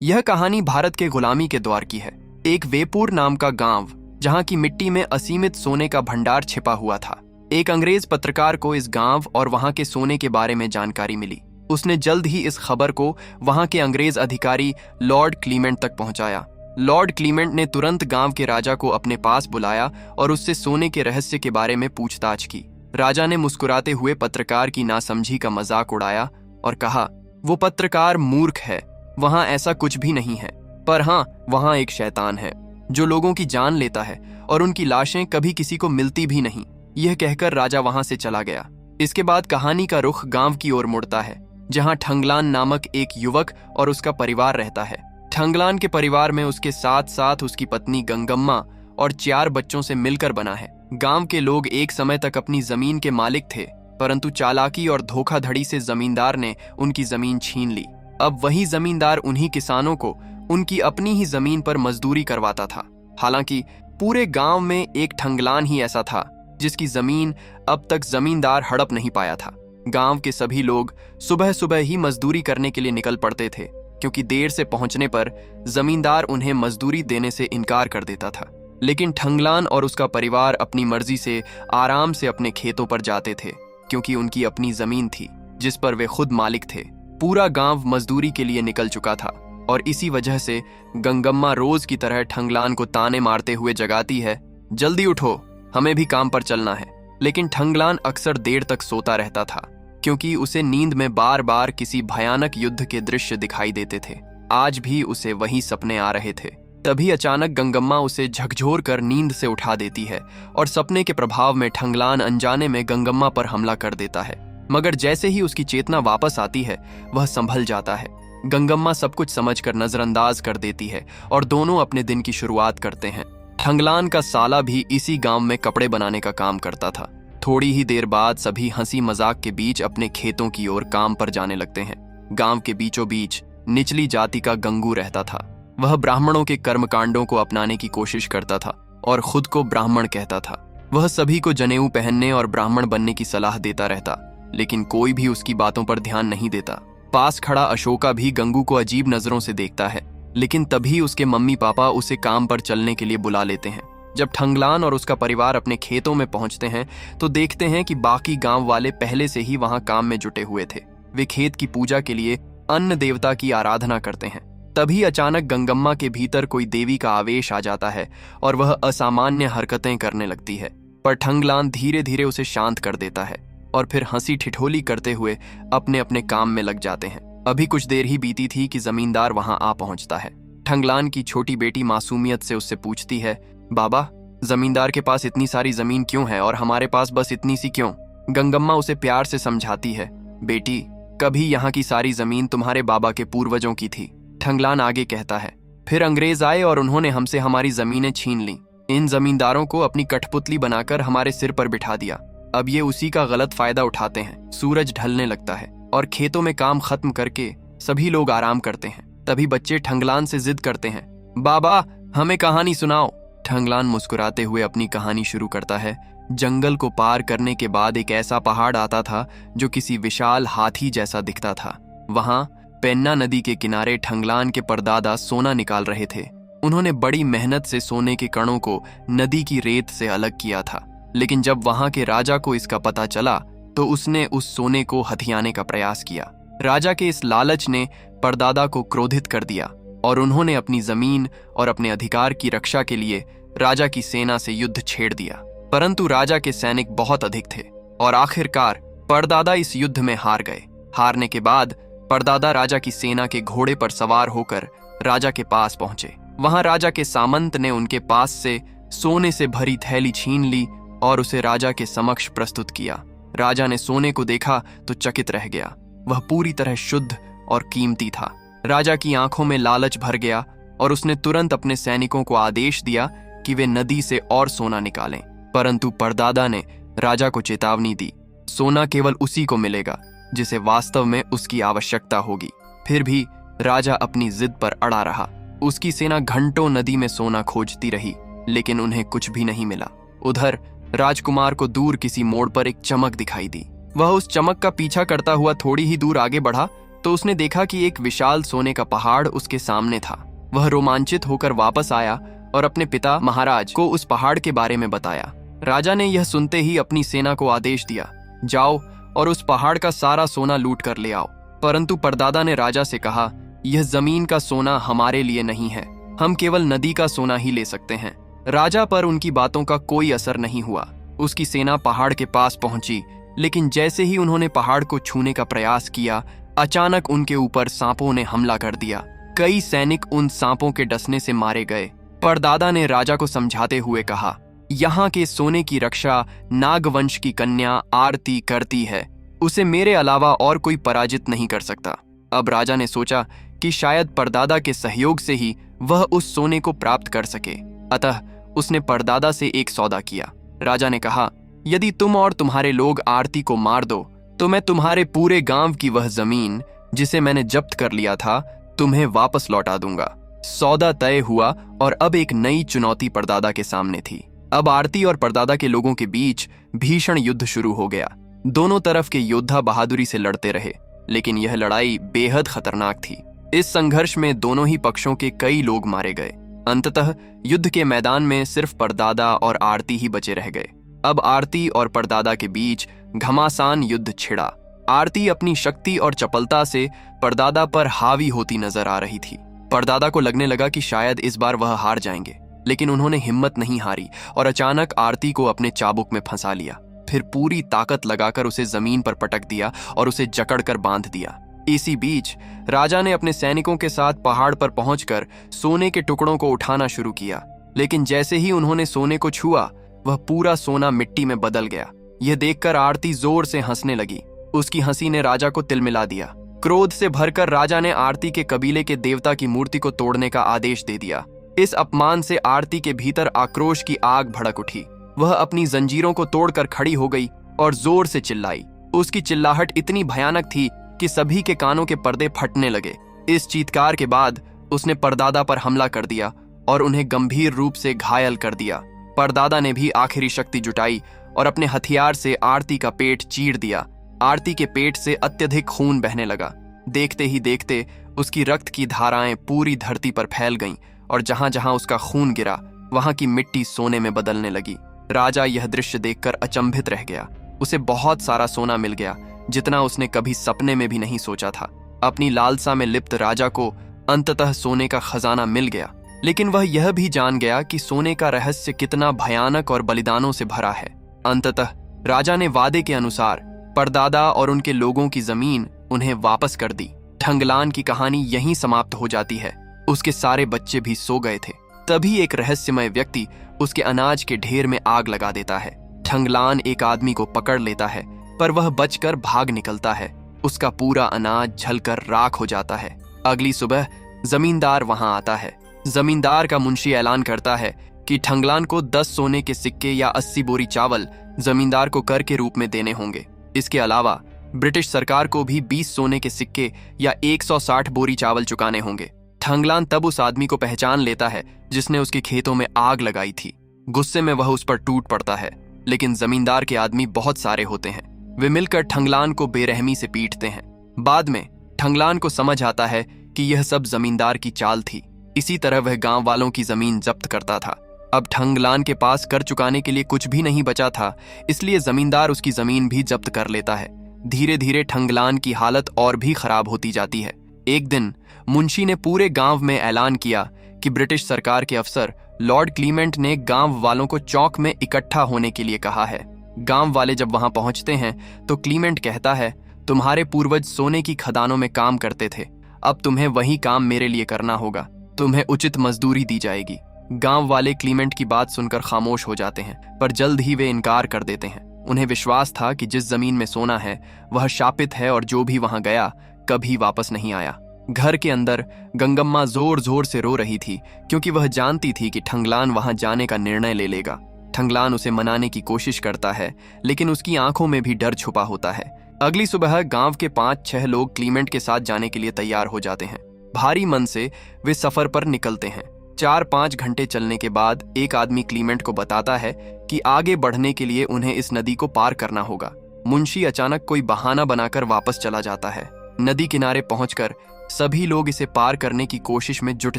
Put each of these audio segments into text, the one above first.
यह कहानी भारत के गुलामी के दौर की है। एक वेपुर नाम का गांव, जहां की मिट्टी में असीमित सोने का भंडार छिपा हुआ था। एक अंग्रेज पत्रकार को इस गांव और वहां के सोने के बारे में जानकारी मिली। उसने जल्द ही इस खबर को वहां के अंग्रेज अधिकारी लॉर्ड क्लीमेंट तक पहुंचाया। लॉर्ड क्लीमेंट ने तुरंत गांव के राजा को अपने पास बुलाया और उससे सोने के रहस्य के बारे में पूछताछ की। राजा ने मुस्कुराते हुए पत्रकार की नासमझी का मजाक उड़ाया और कहा, वो पत्रकार मूर्ख है, वहां ऐसा कुछ भी नहीं है। पर हाँ, वहां एक शैतान है जो लोगों की जान लेता है और उनकी लाशें कभी किसी को मिलती भी नहीं। यह कहकर राजा वहां से चला गया। इसके बाद कहानी का रुख गांव की ओर मुड़ता है, जहां ठंगलान नामक एक युवक और उसका परिवार रहता है। ठंगलान के परिवार में उसके साथ साथ उसकी पत्नी गंगम्मा और 4 बच्चों से मिलकर बना है। गांव के लोग एक समय तक अपनी जमीन के मालिक थे, परंतु चालाकी और धोखाधड़ी से जमींदार ने उनकी जमीन छीन ली। अब वही जमींदार उन्हीं किसानों को उनकी अपनी ही जमीन पर मजदूरी करवाता था। हालांकि पूरे गांव में एक ठंगलान ही ऐसा था जिसकी जमीन अब तक जमींदार हड़प नहीं पाया था। गांव के सभी लोग सुबह सुबह ही मजदूरी करने के लिए निकल पड़ते थे, क्योंकि देर से पहुंचने पर जमींदार उन्हें मजदूरी देने से इनकार कर देता था। लेकिन ठंगलान और उसका परिवार अपनी मर्जी से आराम से अपने खेतों पर जाते थे, क्योंकि उनकी अपनी जमीन थी जिस पर वे खुद मालिक थे। पूरा गांव मजदूरी के लिए निकल चुका था और इसी वजह से गंगम्मा रोज की तरह ठंगलान को ताने मारते हुए जगाती है, जल्दी उठो, हमें भी काम पर चलना है। लेकिन ठंगलान अक्सर देर तक सोता रहता था, क्योंकि उसे नींद में बार बार किसी भयानक युद्ध के दृश्य दिखाई देते थे। आज भी उसे वही सपने आ रहे थे। तभी अचानक गंगम्मा उसे झकझोर कर नींद से उठा देती है और सपने के प्रभाव में ठंगलान अनजाने में गंगम्मा पर हमला कर देता है। मगर जैसे ही उसकी चेतना वापस आती है, वह संभल जाता है। गंगम्मा सब कुछ समझकर नजरअंदाज कर देती है और दोनों अपने दिन की शुरुआत करते हैं। ठंगलान का साला भी इसी गांव में कपड़े बनाने का काम करता था। थोड़ी ही देर बाद सभी हंसी मजाक के बीच अपने खेतों की ओर काम पर जाने लगते हैं। गांव के बीचों बीच निचली जाति का गंगू रहता था। वह ब्राह्मणों के कर्मकांडों को अपनाने की कोशिश करता था और खुद को ब्राह्मण कहता था। वह सभी को जनेऊ पहनने और ब्राह्मण बनने की सलाह देता रहता, लेकिन कोई भी उसकी बातों पर ध्यान नहीं देता। पास खड़ा अशोका भी गंगू को अजीब नजरों से देखता है, लेकिन तभी उसके मम्मी पापा उसे काम पर चलने के लिए बुला लेते हैं। जब ठंगलान और उसका परिवार अपने खेतों में पहुंचते हैं तो देखते हैं कि बाकी गांव वाले पहले से ही वहां काम में जुटे हुए थे। वे खेत की पूजा के लिए अन्न देवता की आराधना करते हैं। तभी अचानक गंगम्मा के भीतर कोई देवी का आवेश आ जाता है और वह असामान्य हरकतें करने लगती है। पर ठंगलान धीरे धीरे उसे शांत कर देता है और फिर हंसी ठिठोली करते हुए अपने अपने काम में लग जाते हैं। अभी कुछ देर ही बीती थी कि जमींदार वहां आ पहुंचता है। ठंगलान की छोटी बेटी मासूमियत से उससे पूछती है, बाबा, जमींदार के पास इतनी सारी जमीन क्यों है और हमारे पास बस इतनी सी क्यों? गंगम्मा उसे प्यार से समझाती है, बेटी, कभी यहाँ की सारी जमीन तुम्हारे बाबा के पूर्वजों की थी। ठंगलान आगे कहता है, फिर अंग्रेज आए और उन्होंने हमसे हमारी जमीनें छीन ली। इन जमींदारों को अपनी कठपुतली बनाकर हमारे सिर पर बिठा दिया। अब ये उसी का गलत फायदा उठाते हैं। सूरज ढलने लगता है और खेतों में काम खत्म करके सभी लोग आराम करते हैं। तभी बच्चे ठंगलान से जिद करते हैं, बाबा, हमें कहानी सुनाओ। ठंगलान मुस्कुराते हुए अपनी कहानी शुरू करता है। जंगल को पार करने के बाद एक ऐसा पहाड़ आता था जो किसी विशाल हाथी जैसा दिखता था। वहां पेन्ना नदी के किनारे ठंगलान के परदादा सोना निकाल रहे थे। उन्होंने बड़ी मेहनत से सोने के कणों को नदी की रेत से अलग किया था, लेकिन जब वहां के राजा को इसका पता चला तो उसने उस सोने को हथियाने का प्रयास किया। राजा के इस लालच ने परदादा को क्रोधित कर दिया और उन्होंने अपनी जमीन और अपने अधिकार की रक्षा के लिए राजा की सेना से युद्ध छेड़ दिया। परंतु राजा के सैनिक बहुत अधिक थे और आखिरकार परदादा इस युद्ध में हार गए। हारने के बाद परदादा राजा की सेना के घोड़े पर सवार होकर राजा के पास पहुंचे। वहां राजा के सामंत ने उनके पास से सोने से भरी थैली छीन ली और उसे राजा के समक्ष प्रस्तुत किया। राजा ने सोने को देखा तो चकित रह गया। वह पूरी तरह शुद्ध और कीमती था। राजा की आंखों में लालच भर गया और उसने तुरंत अपने सैनिकों को आदेश दिया कि वे नदी से और सोना निकालें। परंतु परदादा ने राजा को चेतावनी दी, सोना केवल उसी को मिलेगा जिसे वास्तव में उसकी आवश्यकता होगी। फिर भी राजा अपनी जिद पर अड़ा रहा। उसकी सेना घंटों नदी में सोना खोजती रही, लेकिन उन्हें कुछ भी नहीं मिला। उधर राजकुमार को दूर किसी मोड़ पर एक चमक दिखाई दी। वह उस चमक का पीछा करता हुआ थोड़ी ही दूर आगे बढ़ा तो उसने देखा कि एक विशाल सोने का पहाड़ उसके सामने था। वह रोमांचित होकर वापस आया और अपने पिता महाराज को उस पहाड़ के बारे में बताया। राजा ने यह सुनते ही अपनी सेना को आदेश दिया, जाओ और उस पहाड़ का सारा सोना लूट कर ले आओ। परंतु परदादा ने राजा से कहा, यह जमीन का सोना हमारे लिए नहीं है, हम केवल नदी का सोना ही ले सकते हैं। राजा पर उनकी बातों का कोई असर नहीं हुआ। उसकी सेना पहाड़ के पास पहुंची, लेकिन जैसे ही उन्होंने पहाड़ को छूने का प्रयास किया, अचानक उनके ऊपर सांपों ने हमला कर दिया। कई सैनिक उन सांपों के डसने से मारे गए। परदादा ने राजा को समझाते हुए कहा, यहाँ के सोने की रक्षा नागवंश की कन्या आरती करती है, उसे मेरे अलावा और कोई पराजित नहीं कर सकता। अब राजा ने सोचा कि शायद परदादा के सहयोग से ही वह उस सोने को प्राप्त कर सके। अतः उसने परदादा से एक सौदा किया। राजा ने कहा, यदि तुम और तुम्हारे लोग आरती को मार दो तो मैं तुम्हारे पूरे गांव की वह जमीन जिसे मैंने जब्त कर लिया था तुम्हें वापस लौटा दूंगा। सौदा तय हुआ और अब एक नई चुनौती परदादा के सामने थी। अब आरती और परदादा के लोगों के बीच भीषण युद्ध शुरू हो गया। दोनों तरफ के योद्धा बहादुरी से लड़ते रहे, लेकिन यह लड़ाई बेहद खतरनाक थी। इस संघर्ष में दोनों ही पक्षों के कई लोग मारे गए। अंततः युद्ध के मैदान में सिर्फ परदादा और आरती ही बचे रह गए। अब आरती और परदादा के बीच घमासान युद्ध छिड़ा। आरती अपनी शक्ति और चपलता से परदादा पर हावी होती नजर आ रही थी। परदादा को लगने लगा कि शायद इस बार वह हार जाएंगे, लेकिन उन्होंने हिम्मत नहीं हारी और अचानक आरती को अपने चाबुक में फंसा लिया। फिर पूरी ताकत लगाकर उसे जमीन पर पटक दिया और उसे जकड़कर बांध दिया। इसी बीच राजा ने अपने सैनिकों के साथ पहाड़ पर पहुंचकर सोने के टुकड़ों को उठाना शुरू किया, लेकिन जैसे ही उन्होंने सोने को छुआ, वह पूरा सोना मिट्टी में बदल गया। यह देखकर आरती जोर से हंसने लगी। उसकी हंसी ने राजा को तिलमिला दिया। क्रोध से भरकर राजा ने आरती के कबीले के देवता की मूर्ति को तोड़ने का आदेश दे दिया। इस अपमान से आरती के भीतर आक्रोश की आग भड़क उठी। वह अपनी जंजीरों को तोड़कर खड़ी हो गई और जोर से चिल्लाई। उसकी चिल्लाहट इतनी भयानक थी कि सभी के कानों के पर्दे फटने लगे। इस चीत्कार के बाद उसने परदादा पर हमला कर दिया और उन्हें गंभीर रूप से घायल कर दिया। परदादा ने भी आखिरी शक्ति जुटाई और अपने हथियार से आरती का पेट चीर दिया। आरती के पेट से अत्यधिक खून बहने लगा। देखते ही देखते उसकी रक्त की धाराएं पूरी धरती पर फैल गईं और जहां जहां उसका खून गिरा वहां की मिट्टी सोने में बदलने लगी। राजा यह दृश्य देखकर अचंभित रह गया। उसे बहुत सारा सोना मिल गया, जितना उसने कभी सपने में भी नहीं सोचा था। अपनी लालसा में लिप्त राजा को अंततः सोने का खजाना मिल गया, लेकिन वह यह भी जान गया कि सोने का रहस्य कितना भयानक और बलिदानों से भरा है। अंततः राजा ने वादे के अनुसार परदादा और उनके लोगों की जमीन उन्हें वापस कर दी। ठंगलान की कहानी यहीं समाप्त हो जाती है। उसके सारे बच्चे भी सो गए थे। तभी एक रहस्यमय व्यक्ति उसके अनाज के ढेर में आग लगा देता है। ठंगलान एक आदमी को पकड़ लेता है, पर वह बचकर भाग निकलता है। उसका पूरा अनाज जलकर राख हो जाता है। अगली सुबह जमींदार वहां आता है। जमींदार का मुंशी ऐलान करता है कि ठंगलान को 10 सोने के सिक्के या 80 बोरी चावल जमींदार को कर के रूप में देने होंगे। इसके अलावा ब्रिटिश सरकार को भी 20 सोने के सिक्के या 160 बोरी चावल चुकाने होंगे। ठंगलान तब उस आदमी को पहचान लेता है जिसने उसके खेतों में आग लगाई थी। गुस्से में वह उस पर टूट पड़ता है, लेकिन जमींदार के आदमी बहुत सारे होते हैं। वे मिलकर ठंगलान को बेरहमी से पीटते हैं। बाद में ठंगलान को समझ आता है कि यह सब जमींदार की चाल थी। इसी तरह वह गांव वालों की जमीन जब्त करता था। अब ठंगलान के पास कर चुकाने के लिए कुछ भी नहीं बचा था, इसलिए जमींदार उसकी जमीन भी जब्त कर लेता है। धीरे धीरे ठंगलान की हालत और भी खराब होती जाती है। एक दिन मुंशी ने पूरे गांव में ऐलान किया कि ब्रिटिश सरकार के अफसर लॉर्ड क्लीमेंट ने गांव वालों को चौक में इकट्ठा होने के लिए कहा है। गांव वाले जब वहां पहुंचते हैं तो क्लीमेंट कहता है, तुम्हारे पूर्वज सोने की खदानों में काम करते थे, अब तुम्हें वही काम मेरे लिए करना होगा। तुम्हें उचित मजदूरी दी जाएगी। गांव वाले क्लीमेंट की बात सुनकर खामोश हो जाते हैं, पर जल्द ही वे इनकार कर देते हैं। उन्हें विश्वास था कि जिस जमीन में सोना है वह शापित है और जो भी वहां गया कभी वापस नहीं आया। घर के अंदर गंगम्मा जोर जोर से रो रही थी, क्योंकि वह जानती थी कि ठंगलान वहां जाने का निर्णय ले लेगा। ठंगलान उसे मनाने की कोशिश करता है, लेकिन उसकी आंखों में भी डर छुपा होता है। अगली सुबह गांव के 5-6 लोग क्लीमेंट के साथ जाने के लिए तैयार हो जाते हैं। भारी मन से वे सफर पर निकलते हैं। 4-5 घंटे चलने के बाद एक आदमी क्लीमेंट को बताता है कि आगे बढ़ने के लिए उन्हें इस नदी को पार करना होगा। मुंशी अचानक कोई बहाना बनाकर वापस चला जाता है। नदी किनारे पहुंचकर सभी लोग इसे पार करने की कोशिश में जुट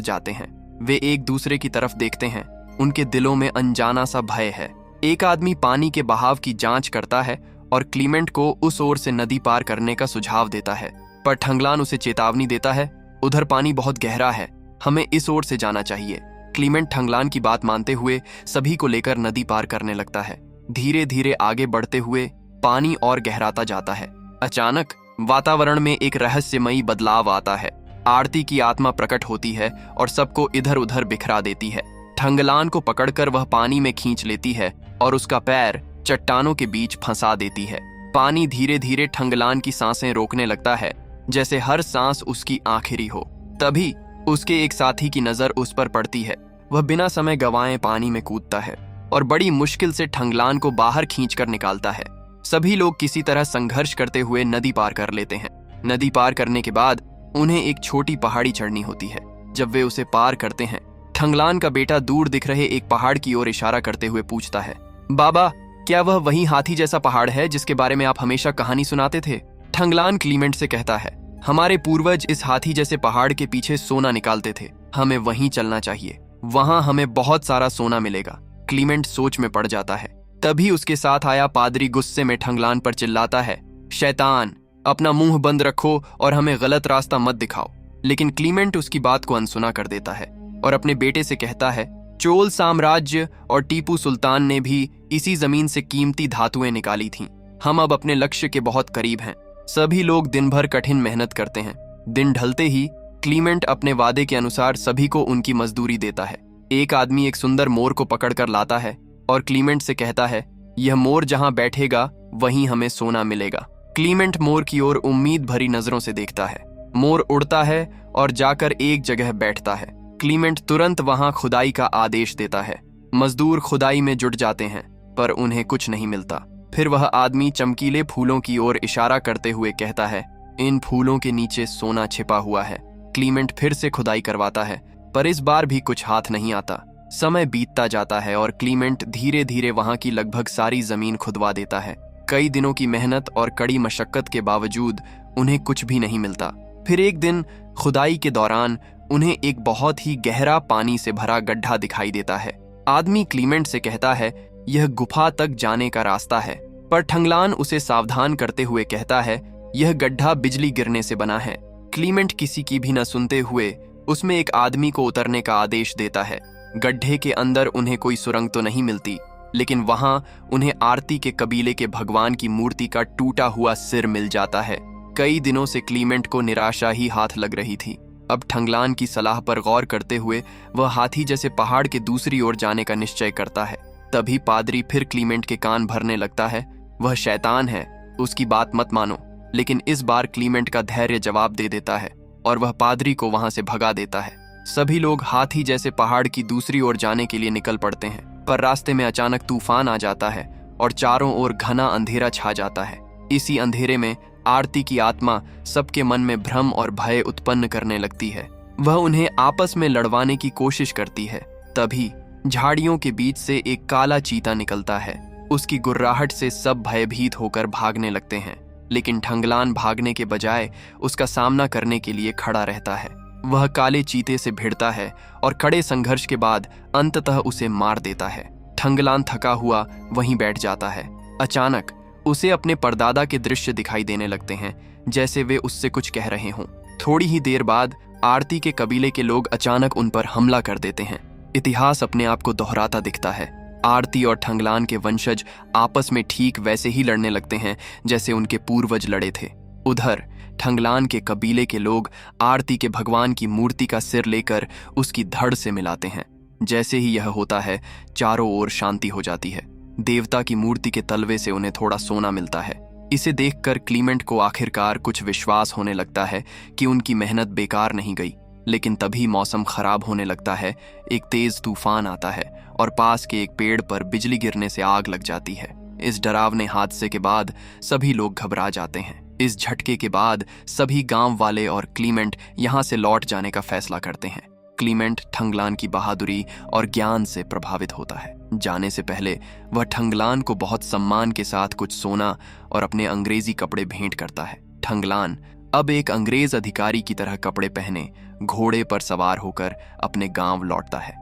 जाते हैं। वे एक दूसरे की तरफ देखते हैं। उनके दिलों में अनजाना सा भय है। एक आदमी पानी के बहाव की जांच करता है और क्लीमेंट को उस ओर से नदी पार करने का सुझाव देता है, पर ठंगलान उसे चेतावनी देता है, उधर पानी बहुत गहरा है, हमें इस ओर से जाना चाहिए। क्लीमेंट ठंगलान की बात मानते हुए सभी को लेकर नदी पार करने लगता है। धीरे धीरे आगे बढ़ते हुए पानी और गहराता जाता है। अचानक वातावरण में एक रहस्यमयी बदलाव आता है। आरती की आत्मा प्रकट होती है और सबको इधर उधर बिखरा देती है। ठंगलान को पकड़कर वह पानी में खींच लेती है और उसका पैर चट्टानों के बीच फंसा देती है। पानी धीरे धीरे ठंगलान की सांसें रोकने लगता है, जैसे हर सांस उसकी आखिरी हो। तभी उसके एक साथी की नजर उस पर पड़ती है। वह बिना समय गंवाए पानी में कूदता है और बड़ी मुश्किल से ठंगलान को बाहर खींचकर निकालता है। सभी लोग किसी तरह संघर्ष करते हुए नदी पार कर लेते हैं। नदी पार करने के बाद उन्हें एक छोटी पहाड़ी चढ़नी होती है। जब वे उसे पार करते हैं, ठंगलान का बेटा दूर दिख रहे एक पहाड़ की ओर इशारा करते हुए पूछता है, बाबा, क्या वह वही हाथी जैसा पहाड़ है जिसके बारे में आप हमेशा कहानी सुनाते थे? ठंगलान क्लीमेंट से कहता है, हमारे पूर्वज इस हाथी जैसे पहाड़ के पीछे सोना निकालते थे, हमें वहीं चलना चाहिए, वहां हमें बहुत सारा सोना मिलेगा। क्लीमेंट सोच में पड़ जाता है। तभी उसके साथ आया पादरी गुस्से में ठंगलान पर चिल्लाता है, शैतान, अपना मुंह बंद रखो और हमें गलत रास्ता मत दिखाओ। लेकिन क्लीमेंट उसकी बात को अनसुना कर देता है और अपने बेटे से कहता है, चोल साम्राज्य और टीपू सुल्तान ने भी इसी जमीन से कीमती धातुएं निकाली थीं। हम अब अपने लक्ष्य के बहुत करीब हैं। सभी लोग दिन भर कठिन मेहनत करते हैं। दिन ढलते ही क्लीमेंट अपने वादे के अनुसार सभी को उनकी मजदूरी देता है। एक आदमी एक सुंदर मोर को पकड़कर लाता है और क्लीमेंट से कहता है, यह मोर जहां बैठेगा वहीं हमें सोना मिलेगा। क्लीमेंट मोर की ओर उम्मीद भरी नजरों से देखता है। मोर उड़ता है और जाकर एक जगह बैठता है। क्लीमेंट तुरंत वहां खुदाई का आदेश देता है। मजदूर खुदाई में जुट जाते हैं, पर उन्हें कुछ नहीं मिलता। फिर वह आदमी चमकीले फूलों की ओर इशारा करते हुए कहता है, इन फूलों के नीचे सोना छिपा हुआ है। क्लीमेंट फिर से खुदाई करवाता है, पर इस बार भी कुछ हाथ नहीं आता। समय बीतता जाता है और क्लीमेंट धीरे धीरे वहां की लगभग सारी जमीन खुदवा देता है। कई दिनों की मेहनत और कड़ी मशक्कत के बावजूद उन्हें कुछ भी नहीं मिलता। फिर एक दिन खुदाई के दौरान उन्हें एक बहुत ही गहरा पानी से भरा गड्ढा दिखाई देता है। आदमी क्लीमेंट से कहता है, यह गुफा तक जाने का रास्ता है, पर ठंगलान उसे सावधान करते हुए कहता है, यह गड्ढा बिजली गिरने से बना है। क्लीमेंट किसी की भी न सुनते हुए उसमें एक आदमी को उतरने का आदेश देता है। गड्ढे के अंदर उन्हें कोई सुरंग तो नहीं मिलती, लेकिन वहां उन्हें आरती के कबीले के भगवान की मूर्ति का टूटा हुआ सिर मिल जाता है। कई दिनों से क्लीमेंट को निराशा ही हाथ लग रही थी। अब ठंगलान की सलाह पर गौर करते हुए वह हाथी जैसे पहाड़ के दूसरी ओर जाने का निश्चय करता है। तभी पादरी फिर क्लीमेंट के कान भरने लगता है, वह शैतान है, उसकी बात मत मानो। लेकिन इस बार क्लीमेंट का धैर्य जवाब दे देता है और वह पादरी को वहां से भगा देता है। सभी लोग हाथी जैसे पहाड़ की दूसरी ओर जाने के लिए निकल पड़ते हैं, पर रास्ते में अचानक तूफान आ जाता है और चारों ओर घना अंधेरा छा जाता है। इसी अंधेरे में आरती की आत्मा सबके मन में भ्रम और भय उत्पन्न करने लगती है। वह उन्हें आपस में लड़वाने की कोशिश करती है। तभी झाड़ियों के बीच से एक काला चीता निकलता है। उसकी गुर्राहट से सब भयभीत होकर भागने लगते हैं, लेकिन ठंगलान भागने के बजाय उसका सामना करने के लिए खड़ा रहता है। वह काले चीते से भिड़ता है और कड़े संघर्ष के बाद अंततः उसे मार देता है। ठंगलान थका हुआ वहीं बैठ जाता है। अचानक उसे अपने परदादा के दृश्य दिखाई देने लगते हैं, जैसे वे उससे कुछ कह रहे हों। थोड़ी ही देर बाद आरती के कबीले के लोग अचानक उन पर हमला कर देते हैं। इतिहास अपने आप को दोहराता दिखता है। आरती और ठंगलान के वंशज आपस में ठीक वैसे ही लड़ने लगते हैं जैसे उनके पूर्वज लड़े थे। उधर ठंगलान के कबीले के लोग आरती के भगवान की मूर्ति का सिर लेकर उसकी धड़ से मिलाते हैं। जैसे ही यह होता है, चारों ओर शांति हो जाती है। देवता की मूर्ति के तलवे से उन्हें थोड़ा सोना मिलता है। इसे देखकर क्लीमेंट को आखिरकार कुछ विश्वास होने लगता है कि उनकी मेहनत बेकार नहीं गई। लेकिन तभी मौसम खराब होने लगता है। एक तेज तूफान आता है और पास के एक पेड़ पर बिजली गिरने से आग लग जाती है। इस डरावने हादसे के बाद सभी लोग घबरा जाते हैं। इस झटके के बाद सभी गांव वाले और क्लीमेंट यहां से लौट जाने का फैसला करते हैं। क्लीमेंट ठंगलान की बहादुरी और ज्ञान से प्रभावित होता है। जाने से पहले वह ठंगलान को बहुत सम्मान के साथ कुछ सोना और अपने अंग्रेजी कपड़े भेंट करता है। ठंगलान अब एक अंग्रेज अधिकारी की तरह कपड़े पहने घोड़े पर सवार होकर अपने गांव लौटता है।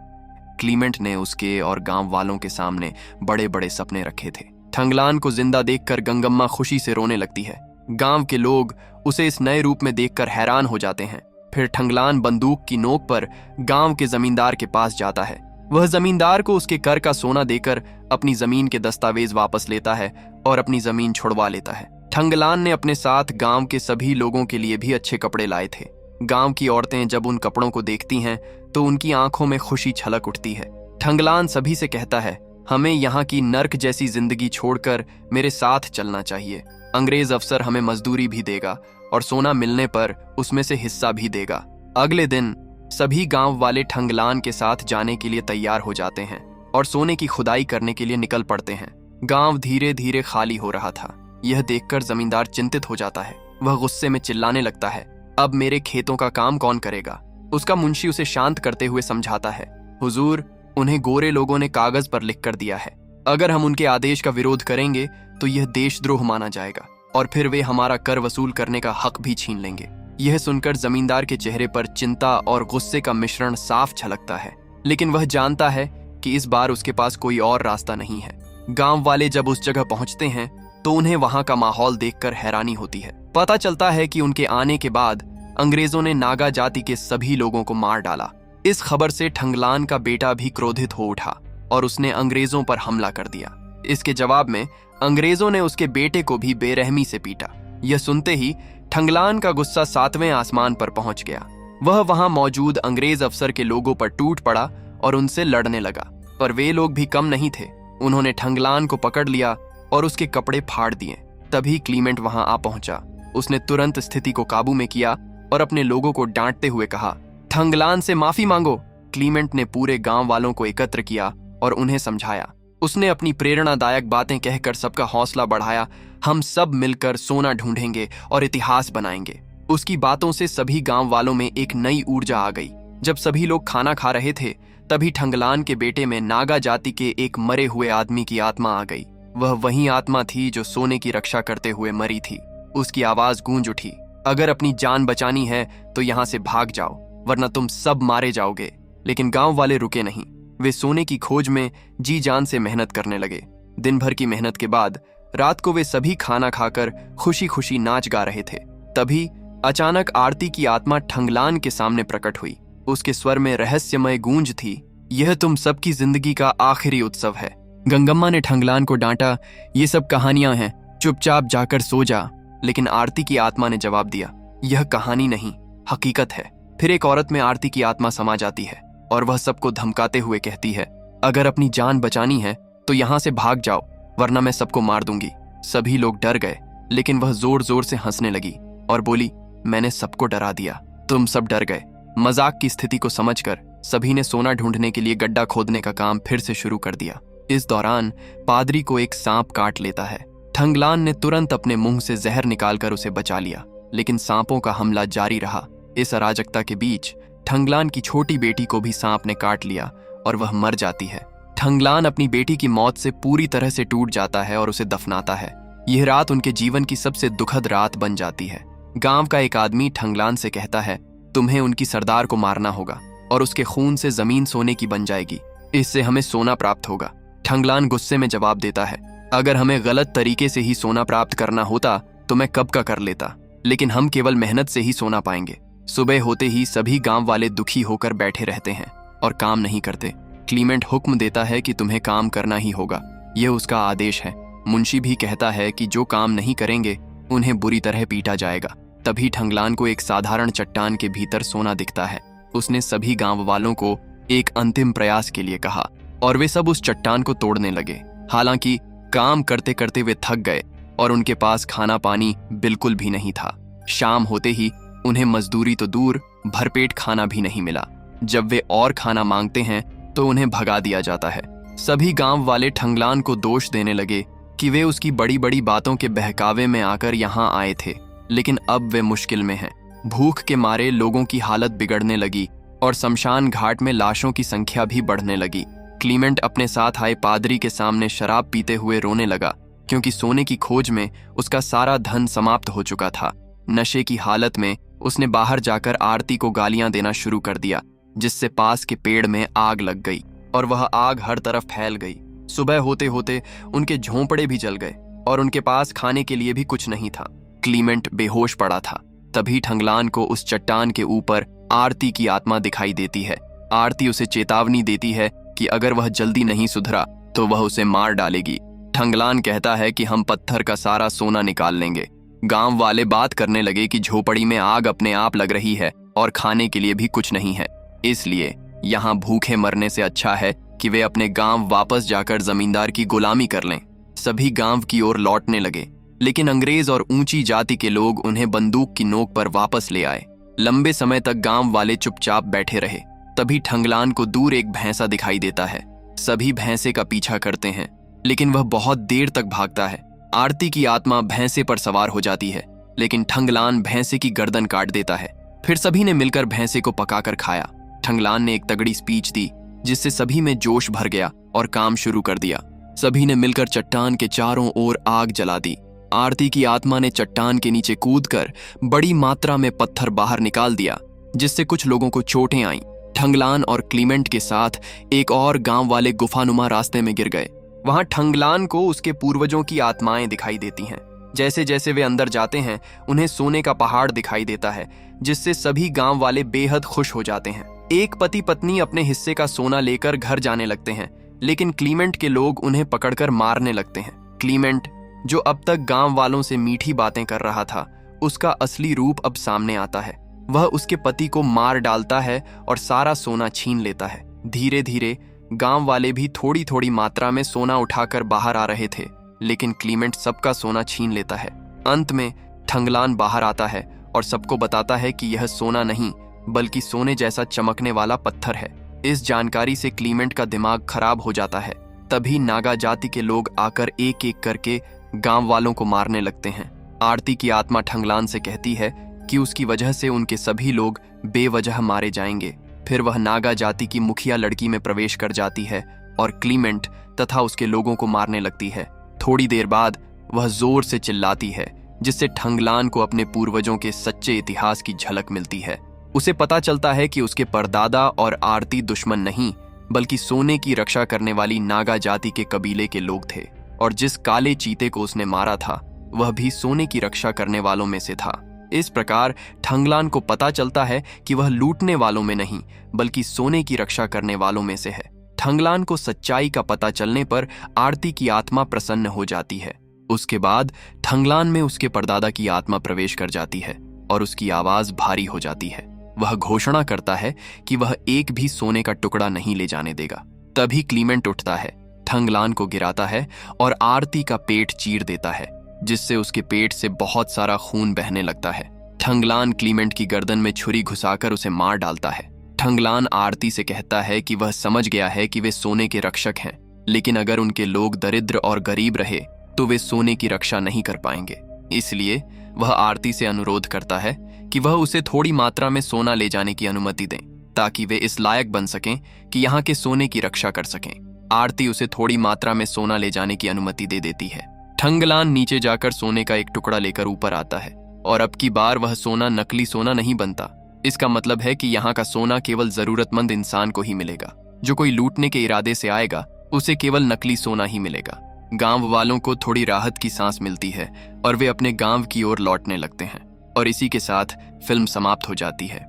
क्लीमेंट ने उसके और गांव वालों के सामने बड़े बड़े सपने रखे थे। ठंगलान को जिंदा देखकर गंगम्मा खुशी से रोने लगती है। गांव के लोग उसे इस नए रूप में देखकर हैरान हो जाते हैं। फिर ठंगलान बंदूक की नोक पर गांव के जमींदार के पास जाता है। वह जमींदार को उसके कर का सोना देकर अपनी जमीन के दस्तावेज वापस लेता है और अपनी जमीन छुड़वा लेता है। ठंगलान ने अपने साथ गांव के सभी लोगों के लिए भी अच्छे कपड़े लाए थे। गांव की औरतें जब उन कपड़ों को देखती हैं तो उनकी आंखों में खुशी छलक उठती है। ठंगलान सभी से कहता है, हमें यहाँ की नर्क जैसी जिंदगी छोड़कर मेरे साथ चलना चाहिए। अंग्रेज अफसर हमें मजदूरी भी देगा और सोना मिलने पर उसमें से हिस्सा भी देगा। अगले दिन सभी गांव वाले ठंगलान के साथ जाने के लिए तैयार हो जाते हैं और सोने की खुदाई करने के लिए निकल पड़ते हैं। गांव धीरे धीरे खाली हो रहा था। यह देखकर जमींदार चिंतित हो जाता है। वह गुस्से में चिल्लाने लगता है, अब मेरे खेतों का काम कौन करेगा? उसका मुंशी उसे शांत करते हुए समझाता है, हुजूर, उन्हें गोरे लोगों ने कागज पर लिख कर दिया है। अगर हम उनके आदेश का विरोध करेंगे तो यह देशद्रोह माना जाएगा और फिर वे हमारा कर वसूल करने का हक भी छीन लेंगे। यह सुनकर जमींदार के चेहरे पर चिंता और गुस्से का मिश्रण साफ झलकता है, लेकिन वह जानता है कि इस बार उसके पास कोई और रास्ता नहीं है। गांव वाले जब उस जगह पहुंचते हैं तो उन्हें वहां का माहौल देखकर हैरानी होती है। पता चलता है कि उनके आने के बाद अंग्रेजों ने नागा जाति के सभी लोगों को मार डाला। इस खबर से ठंगलान का बेटा भी क्रोधित हो उठा और उसने अंग्रेजों पर हमला कर दिया। इसके जवाब में अंग्रेजों ने उसके बेटे को भी बेरहमी से पीटा। यह सुनते ही ठंगलान का गुस्सा 7वें आसमान पर पहुंच गया। वह वहां मौजूद अंग्रेज अफसर के लोगों पर टूट पड़ा और उनसे लड़ने लगा, पर वे लोग भी कम नहीं थे। उन्होंने ठंगलान को पकड़ लिया और उसके कपड़े फाड़ दिए। तभी क्लीमेंट वहां आ पहुंचा। उसने तुरंत स्थिति को काबू में किया और अपने लोगों को डांटते हुए कहा, ठंगलान से माफी मांगो। क्लीमेंट ने पूरे गांव वालों को एकत्र किया और उन्हें समझाया। उसने अपनी प्रेरणादायक बातें कहकर सबका हौसला बढ़ाया। हम सब मिलकर सोना ढूंढेंगे और इतिहास बनाएंगे। उसकी बातों से सभी गांव वालों में एक नई ऊर्जा आ गई। जब सभी लोग खाना खा रहे थे तभी ठंगलान के बेटे में नागा जाति के एक मरे हुए आदमी की आत्मा आ गई। वह वही आत्मा थी जो सोने की रक्षा करते हुए मरी थी। उसकी आवाज गूंज उठी, अगर अपनी जान बचानी है तो यहाँ से भाग जाओ, वरना तुम सब मारे जाओगे। लेकिन गांव वाले रुके नहीं। वे सोने की खोज में जी जान से मेहनत करने लगे। दिन भर की मेहनत के बाद रात को वे सभी खाना खाकर खुशी खुशी नाच गा रहे थे। तभी अचानक आरती की आत्मा ठंगलान के सामने प्रकट हुई। उसके स्वर में रहस्यमय गूंज थी, यह तुम सबकी जिंदगी का आखिरी उत्सव है। गंगम्मा ने ठंगलान को डांटा, ये सब कहानियां हैं, चुपचाप जाकर सो जा। लेकिन आरती की आत्मा ने जवाब दिया, यह कहानी नहीं, हकीकत है। फिर एक औरत में आरती की आत्मा समा जाती है और वह सबको धमकाते हुए कहती है, अगर अपनी जान बचानी है तो यहाँ से भाग जाओ, वरना मैं सबको मार दूंगी। सभी लोग डर गए, लेकिन वह जोर जोर से हंसने लगी और बोली, मैंने सबको डरा दिया, तुम सब डर गए। मजाक की स्थिति को समझकर सभी ने सोना ढूंढने के लिए गड्ढा खोदने का काम फिर से शुरू कर दिया। इस दौरान पादरी को एक सांप काट लेता है। ठंगलान ने तुरंत अपने मुंह से जहर निकालकर उसे बचा लिया, लेकिन सांपों का हमला जारी रहा। इस अराजकता के बीच ठंगलान की छोटी बेटी को भी सांप ने काट लिया और वह मर जाती है। ठंगलान अपनी बेटी की मौत से पूरी तरह से टूट जाता है और उसे दफनाता है। यह रात उनके जीवन की सबसे दुखद रात बन जाती है। गांव का एक आदमी ठंगलान से कहता है, तुम्हें उनकी सरदार को मारना होगा और उसके खून से जमीन सोने की बन जाएगी, इससे हमें सोना प्राप्त होगा। ठंगलान गुस्से में जवाब देता है, अगर हमें गलत तरीके से ही सोना प्राप्त करना होता तो मैं कब का कर लेता, लेकिन हम केवल मेहनत से ही सोना पाएंगे। सुबह होते ही सभी गांव वाले दुखी होकर बैठे रहते हैं और काम नहीं करते। क्लीमेंट हुक्म देता है कि तुम्हें काम करना ही होगा, यह उसका आदेश है। मुंशी भी कहता है कि जो काम नहीं करेंगे उन्हें बुरी तरह पीटा जाएगा। तभी ठंगलान को एक साधारण चट्टान के भीतर सोना दिखता है। उसने सभी गांव वालों को एक अंतिम प्रयास के लिए कहा और वे सब उस चट्टान को तोड़ने लगे। हालांकि काम करते करते वे थक गए और उनके पास खाना पानी बिल्कुल भी नहीं था। शाम होते ही उन्हें मजदूरी तो दूर, भरपेट खाना भी नहीं मिला। जब वे और खाना मांगते हैं तो उन्हें भगा दिया जाता है। सभी गांव वाले ठंगलान को दोष देने लगे कि वे उसकी बड़ी बड़ी बातों के बहकावे में आकर यहाँ आए थे, लेकिन अब वे मुश्किल में हैं। भूख के मारे लोगों की हालत बिगड़ने लगी और शमशान घाट में लाशों की संख्या भी बढ़ने लगी। क्लीमेंट अपने साथ आए पादरी के सामने शराब पीते हुए रोने लगा, क्योंकि सोने की खोज में उसका सारा धन समाप्त हो चुका था। नशे की हालत में उसने बाहर जाकर आरती को गालियां देना शुरू कर दिया, जिससे पास के पेड़ में आग लग गई और वह आग हर तरफ फैल गई। सुबह होते होते उनके झोंपड़े भी जल गए और उनके पास खाने के लिए भी कुछ नहीं था। क्लीमेंट बेहोश पड़ा था। तभी ठंगलान को उस चट्टान के ऊपर आरती की आत्मा दिखाई देती है। आरती उसे चेतावनी देती है कि अगर वह जल्दी नहीं सुधरा तो वह उसे मार डालेगी। ठंगलान कहता है कि हम पत्थर का सारा सोना निकाल लेंगे। गांव वाले बात करने लगे कि झोपड़ी में आग अपने आप लग रही है और खाने के लिए भी कुछ नहीं है, इसलिए यहाँ भूखे मरने से अच्छा है कि वे अपने गांव वापस जाकर जमींदार की गुलामी कर लें। सभी गांव की ओर लौटने लगे, लेकिन अंग्रेज और ऊंची जाति के लोग उन्हें बंदूक की नोक पर वापस ले आए। लंबे समय तक गांव वाले चुपचाप बैठे रहे। तभी ठंगलान को दूर एक भैंसा दिखाई देता है। सभी भैंसे का पीछा करते हैं, लेकिन वह बहुत देर तक भागता है। आरती की आत्मा भैंसे पर सवार हो जाती है, लेकिन ठंगलान भैंसे की गर्दन काट देता है। फिर सभी ने मिलकर भैंसे को पकाकर खाया। ठंगलान ने एक तगड़ी स्पीच दी, जिससे सभी में जोश भर गया और काम शुरू कर दिया। सभी ने मिलकर चट्टान के चारों ओर आग जला दी। आरती की आत्मा ने चट्टान के नीचे कूदकर बड़ी मात्रा में पत्थर बाहर निकाल दिया, जिससे कुछ लोगों को चोटें आईं। ठंगलान और क्लीमेंट के साथ एक और गांव वाले गुफानुमा रास्ते में गिर गए। वहां ठंगलान को उसके पूर्वजों की आत्माएं दिखाई देती हैं। जैसे जैसे वे अंदर जाते हैं, उन्हें सोने का पहाड़ दिखाई देता है, जिससे सभी गांव वाले बेहद खुश हो जाते हैं। एक पति पत्नी अपने हिस्से का सोना लेकर घर जाने लगते हैं, लेकिन क्लीमेंट के लोग उन्हें पकड़कर मारने लगते हैं। क्लीमेंट, जो अब तक गांव वालों से मीठी बातें कर रहा था, उसका असली रूप अब सामने आता है। वह उसके पति को मार डालता है और सारा सोना छीन लेता है। धीरे धीरे गांव वाले भी थोड़ी थोड़ी मात्रा में सोना उठाकर बाहर आ रहे थे, लेकिन क्लीमेंट सबका सोना छीन लेता है। अंत में ठंगलान बाहर आता है और सबको बताता है कि यह सोना नहीं, बल्कि सोने जैसा चमकने वाला पत्थर है। इस जानकारी से क्लीमेंट का दिमाग खराब हो जाता है। तभी नागा जाति के लोग आकर एक एक करके गांव वालों को मारने लगते हैं। आरती की आत्मा ठंगलान से कहती है कि उसकी वजह से उनके सभी लोग बेवजह मारे जाएंगे। फिर वह नागा जाति की मुखिया लड़की में प्रवेश कर जाती है और क्लीमेंट तथा उसके लोगों को मारने लगती है। थोड़ी देर बाद वह जोर से चिल्लाती है, जिससे ठंगलान को अपने पूर्वजों के सच्चे इतिहास की झलक मिलती है। उसे पता चलता है कि उसके परदादा और आरती दुश्मन नहीं, बल्कि सोने की रक्षा करने वाली नागा जाति के कबीले के लोग थे, और जिस काले चीते को उसने मारा था वह भी सोने की रक्षा करने वालों में से था। इस प्रकार ठंगलान को पता चलता है कि वह लूटने वालों में नहीं, बल्कि सोने की रक्षा करने वालों में से है। ठंगलान को सच्चाई का पता चलने पर आरती की आत्मा प्रसन्न हो जाती है। उसके बाद ठंगलान में उसके परदादा की आत्मा प्रवेश कर जाती है और उसकी आवाज भारी हो जाती है। वह घोषणा करता है कि वह एक भी सोने का टुकड़ा नहीं ले जाने देगा। तभी क्लीमेंट उठता है, ठंगलान को गिराता है और आरती का पेट चीर देता है, जिससे उसके पेट से बहुत सारा खून बहने लगता है। ठंगलान क्लीमेंट की गर्दन में छुरी घुसाकर उसे मार डालता है। ठंगलान आरती से कहता है कि वह समझ गया है कि वे सोने के रक्षक हैं, लेकिन अगर उनके लोग दरिद्र और गरीब रहे तो वे सोने की रक्षा नहीं कर पाएंगे। इसलिए वह आरती से अनुरोध करता है कि वह उसे थोड़ी मात्रा में सोना ले जाने की अनुमति दें, ताकि वे इस लायक बन सकें कि यहाँ के सोने की रक्षा कर सकें। आरती उसे थोड़ी मात्रा में सोना ले जाने की अनुमति दे देती है। ठंगलान नीचे जाकर सोने का एक टुकड़ा लेकर ऊपर आता है, और अब की बार वह सोना नकली सोना नहीं बनता। इसका मतलब है कि यहाँ का सोना केवल जरूरतमंद इंसान को ही मिलेगा। जो कोई लूटने के इरादे से आएगा उसे केवल नकली सोना ही मिलेगा। गांव वालों को थोड़ी राहत की सांस मिलती है और वे अपने गांव की ओर लौटने लगते हैं। और इसी के साथ फिल्म समाप्त हो जाती है।